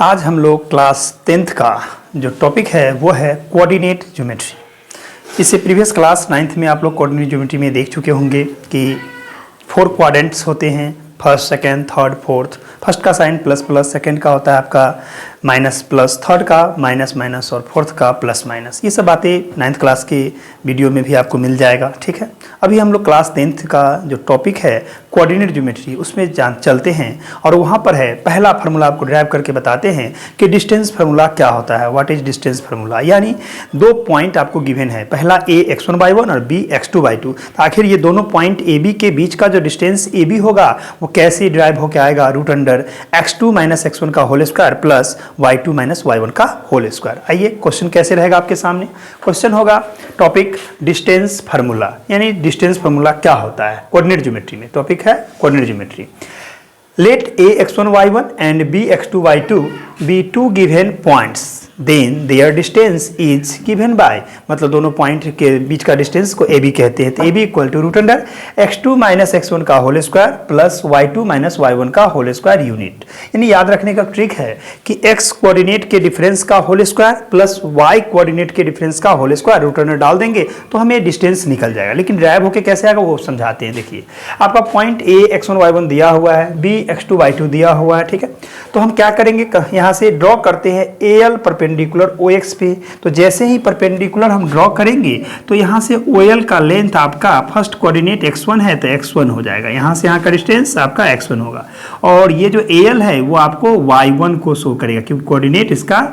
आज हम लोग क्लास 10th का जो टॉपिक है वो है कोऑर्डिनेट ज्योमेट्री। इससे प्रीवियस क्लास 9th में आप लोग कोऑर्डिनेट ज्योमेट्री में देख चुके होंगे कि 4 क्वाड्रेंट्स होते हैं, first, second, third, fourth. First का साइन प्लस प्लस, सेकंड का होता है आपका माइनस प्लस, थर्ड का माइनस माइनस और फोर्थ का प्लस माइनस। ये सब बातें 9th क्लास के वीडियो में भी आपको मिल जाएगा, ठीक है। अभी हम लोग क्लास 10th का जो टॉपिक है कोऑर्डिनेट ज्योमेट्री उसमें चलते हैं और वहाँ पर है पहला फार्मूला आपको ड्राइव करके बताते हैं कि डिस्टेंस फार्मूला क्या होता है, व्हाट इज डिस्टेंस फार्मूला। यानी 2 पॉइंट आपको गिवन है, पहला a x1/1 और b x2/2। तो आखिर ये दोनों पॉइंट ए बी के बीच का जो डिस्टेंस ए बी होगा वो कैसे ड्राइव होकर आएगा, रूट अंडर x2 - x1 का whole square plus y2 - y1 का होल स्क्वायर। आइए क्वेश्चन कैसे रहेगा आपके सामने। क्वेश्चन होगा टॉपिक डिस्टेंस फार्मूला, यानी डिस्टेंस फार्मूला क्या होता है कोऑर्डिनेट ज्योमेट्री में। टॉपिक है coordinate geometry. Let a x1/1 and b x2/2 be 2 given points, then their distance is given by, मतलब दोनों पॉइंट के बीच का डिस्टेंस को AB कहते हैं। तो AB equal to root under x2 - x1 का whole square plus y2 - y1 का होल स्क्वायर यूनिट। यानी याद रखने का ट्रिक है कि x कोऑर्डिनेट के डिफरेंस का whole square plus y coordinate के डिफरेंस का होल स्क्वायर रूट अंडर डाल देंगे तो हमें डिस्टेंस निकल जाएगा। लेकिन ड्राइव होकर कैसे आएगा वो समझाते हैं। देखिए आपका पॉइंट a x1/1 दिया हुआ है, b x2/2 दिया हुआ है, ठीक है। तो हम क्या करेंगे, यहाँ से ड्रॉ करते हैं AL परपेंडिकुलर OX पे। तो जैसे ही परपेंडिकुलर हम ड्रॉ करेंगे तो यहाँ से OL का लेंथ आपका फर्स्ट कोऑर्डिनेट x1 है तो x1 हो जाएगा, यहाँ से यहाँ का डिस्टेंस आपका x1 होगा। और ये जो AL है वो आपको y1 को शो करेगा क्योंकि कोऑर्डिनेट इसका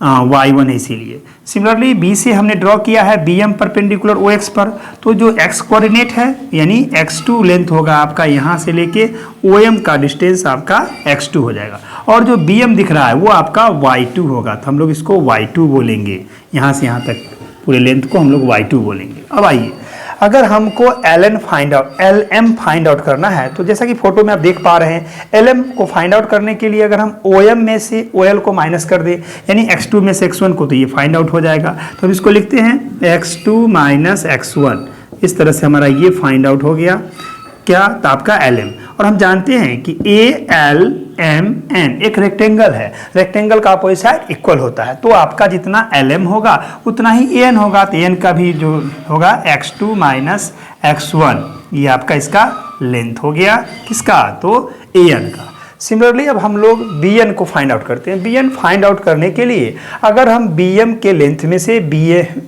y1 है इसीलिए। सिमिलरली b से हमने ड्रॉ किया है BM परपेंडिकुलर OX पर, तो जो x कोऑर्डिनेट है यानी x2 लेंथ होगा आपका, यहाँ से लेके OM का डिस्टेंस आपका x2 हो जाएगा। और जो BM दिख रहा है वो आपका y2 होगा, तो हम लोग इसको y2 बोलेंगे। यहाँ से यहाँ तक पूरे लेंथ को हम लोग y2 बोलेंगे। अब आइए अगर हमको LM फाइंड आउट करना है तो जैसा कि फोटो में आप देख पा रहे हैं, LM को फाइंड आउट करने के लिए अगर हम OM में से OL को माइनस कर दें यानी x2 में से x1 को, तो ये फाइंड आउट हो जाएगा। तो हम इसको लिखते हैं x2 - x1। इस तरह से हमारा ये फाइंड आउट हो गया क्या, तो आपका LM। और हम जानते हैं कि ALMN एक रेक्टेंगल है, रेक्टेंगल का अपोजिट साइड इक्वल होता है, तो आपका जितना LM होगा उतना ही AN होगा। तो AN का भी जो होगा x2 - x1, ये आपका इसका लेंथ हो गया, किसका, तो AN का। सिमिलरली अब हम लोग BN को फाइंड आउट करते हैं। BN फाइंड आउट करने के लिए अगर हम BM के लेंथ में से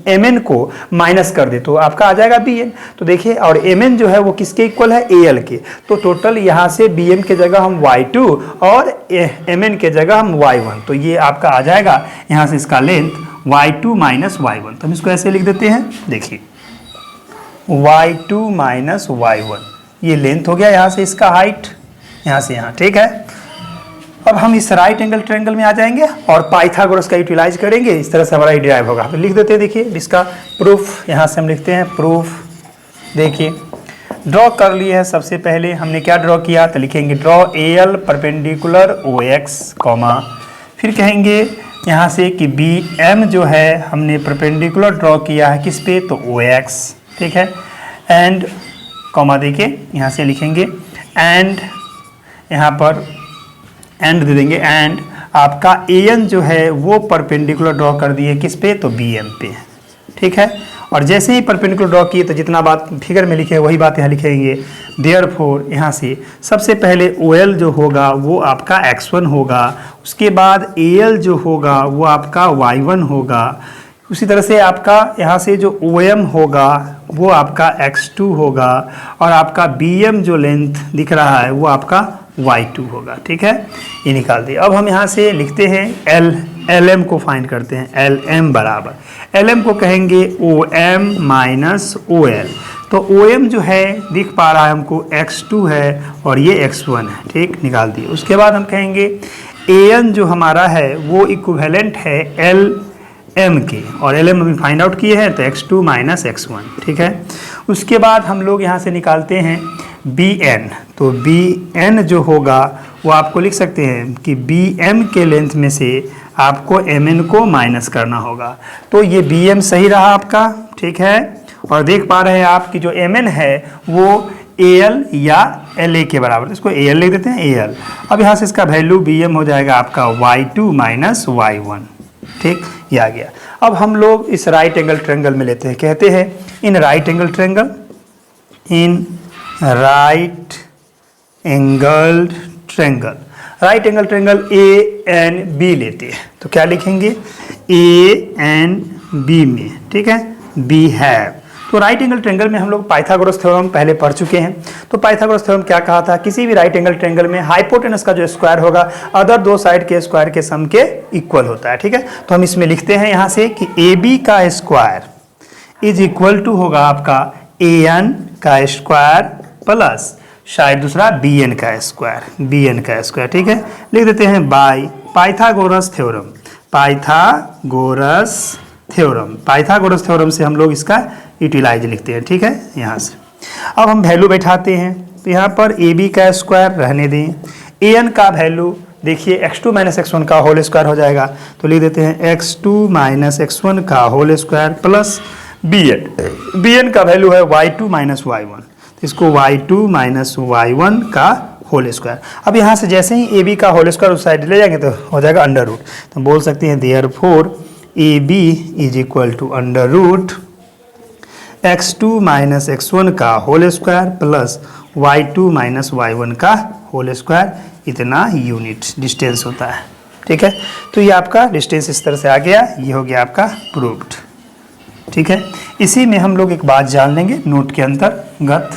MN को माइनस कर दे तो आपका आ जाएगा BN। तो देखिए और MN जो है वो किसके इक्वल है, AL के। तो टोटल यहाँ से BM के जगह हम y2 और MN के जगह हम y1, तो ये आपका आ जाएगा यहाँ से इसका लेंथ y2 - y1। तो हम इसको ऐसे लिख देते हैं, देखिए y2 - y1 ये लेंथ हो गया, यहाँ से इसका हाइट, यहाँ से यहाँ, ठीक है। अब हम इस राइट एंगल ट्रायंगल में आ जाएंगे और पाइथागोरस का यूटिलाइज करेंगे, इस तरह से हमारा ये डिराइव होगा। तो लिख देते हैं, देखिए इसका प्रूफ, यहाँ से हम लिखते हैं प्रूफ। देखिए ड्रॉ कर लिए है, सबसे पहले हमने क्या ड्रॉ किया, तो लिखेंगे ड्रॉ AL परपेंडिकुलर OX, फिर कहेंगे यहाँ से कि BM जो है हमने परपेंडिकुलर ड्रॉ किया है किस पे, तो OX, ठीक है। एंड कॉमा देखिए यहाँ से लिखेंगे एंड, यहाँ पर एंड दे देंगे, एंड आपका AN जो है वो परपेंडिकुलर ड्रॉ कर दिए किस पे, तो BM पे, ठीक है। और जैसे ही परपेंडिकुलर ड्रॉ किए तो जितना बात फिगर में लिखे वही बात यहाँ लिखेंगे। देयरफॉर यहाँ से सबसे पहले OL जो होगा वो आपका x1 होगा, उसके बाद AL जो होगा वो आपका y1 होगा, उसी तरह से आपका यहाँ से जो OM होगा वो आपका x2 होगा, और आपका BM जो लेंथ दिख रहा है वो आपका y2 होगा, ठीक है। ये निकाल दिए। अब हम यहाँ से लिखते हैं LM को फाइंड करते हैं। LM बराबर, LM को कहेंगे OM - OL। तो OM जो है दिख पा रहा है हमको x2 है और ये x1 है, ठीक, निकाल दिए। उसके बाद हम कहेंगे AN जो हमारा है वो इक्विवेलेंट है LM के, और LM अभी फाइंड आउट किए हैं तो x2 - x1, ठीक है। उसके बाद हम लोग यहाँ से निकालते हैं BN। तो BN जो होगा वो आपको लिख सकते हैं कि BM के लेंथ में से आपको MN को माइनस करना होगा। तो ये BM सही रहा आपका, ठीक है। और देख पा रहे हैं आप कि जो MN है वो AL या LA के बराबर, इसको AL लिख देते हैं AL। अब यहाँ से इसका वैल्यू BM हो जाएगा आपका y2 माइनस y1, ठीक, ये आ गया। अब हम लोग इस राइट एंगल ट्रायंगल में लेते हैं, कहते हैं in right angle triangle, in right angle triangle, right angle triangle ANB लेते हैं, तो क्या लिखेंगे ANB में, ठीक है, बी हैव। तो राइट एंगल ट्रायंगल में हम लोग पाइथागोरस थ्योरम पहले पढ़ चुके हैं। तो पाइथागोरस थ्योरम क्या कहा था, किसी भी राइट एंगल ट्रायंगल में हाइपोटेनस का जो स्क्वायर होगा अदर दो साइड के स्क्वायर के सम के इक्वल होता है, ठीक है। तो हम इसमें लिखते हैं यहाँ से कि AB का स्क्वायर इज इक्वल टू होगा आपका AN का स्क्वायर प्लस शायद दूसरा BN का स्क्वायर, ठीक है, लिख देते हैं by Pythagoras theorem. Pythagoras theorem से हम लोग इसका यूटिलाइज लिखते हैं, ठीक है, यहाँ से। अब हम वैल्यू बैठाते हैं, तो यहाँ पर AB का स्क्वायर रहने दें, AN का वैल्यू देखिए x2 माइनस x1 का होल स्क्वायर हो जाएगा, तो लिख देते हैं x2 माइनस x1 का होल स्क्वायर प्लस BN का वैल्यू है y2 माइनस y1, तो इसको y2 माइनस y1 का होल स्क्वायर। अब यहाँ से जैसे ही AB का होल स्क्वायर उस साइड ले जाएंगे तो हो जाएगा अंडर रूट, तो बोल सकते हैं therefore AB is equal to under root x2 minus x1 का whole square plus y2 minus y1 का होल स्क्वायर, इतना यूनिट डिस्टेंस होता है, ठीक है। तो ये आपका डिस्टेंस इस तरह से आ गया, ये हो गया आपका प्रूव्ड, ठीक है। इसी में हम लोग एक बात जान लेंगे नोट के अंतर्गत,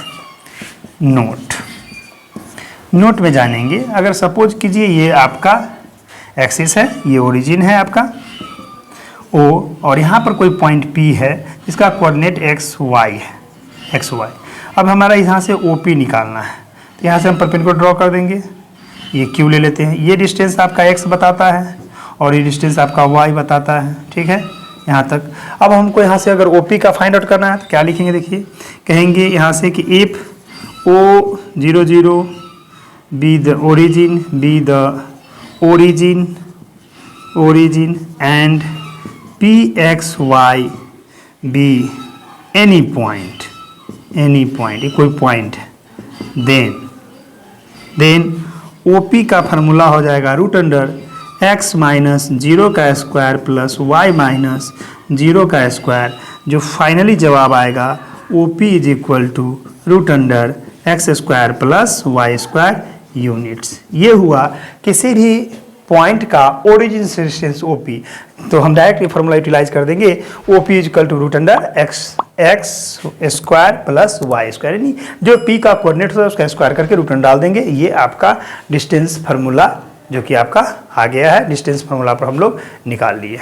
नोट में जानेंगे, अगर सपोज कीजिए ये आपका एक्सिस है, ये ओरिजिन है आपका O, और यहाँ पर कोई पॉइंट P है जिसका कोऑर्डिनेट XY है, अब हमारा यहाँ से OP निकालना है, तो यहाँ से हम परपेंडिकुलर ड्रॉ कर देंगे, ये Q ले लेते हैं, ये डिस्टेंस आपका X बताता है और ये डिस्टेंस आपका Y बताता है, ठीक है, यहाँ तक। अब हमको यहाँ से अगर OP का फाइंड आउट करना है तो क्या लिखेंगे, देखिए कहेंगे यहाँ से कि if O00 be the origin and PXY be any point ये कोई पॉइंट है, देन OP का फार्मूला हो जाएगा रूट अंडर x माइनस 0 का स्क्वायर प्लस y माइनस 0 का स्क्वायर, जो फाइनली जवाब आएगा OP is equal to root under x square plus y square units. ये हुआ किसी भी पॉइंट का ओरिजिन से डिस्टेंस OP, तो हम डायरेक्ट ये फॉर्मूला यूटिलाइज कर देंगे OP is equal to root under x square plus y square, यानी जो P का कोऑर्डिनेट होता है उसका स्क्वायर करके रूट अंडर डाल देंगे। ये आपका डिस्टेंस फार्मूला जो कि आपका आ गया है, डिस्टेंस फार्मूला पर हम लोग निकाल लिए।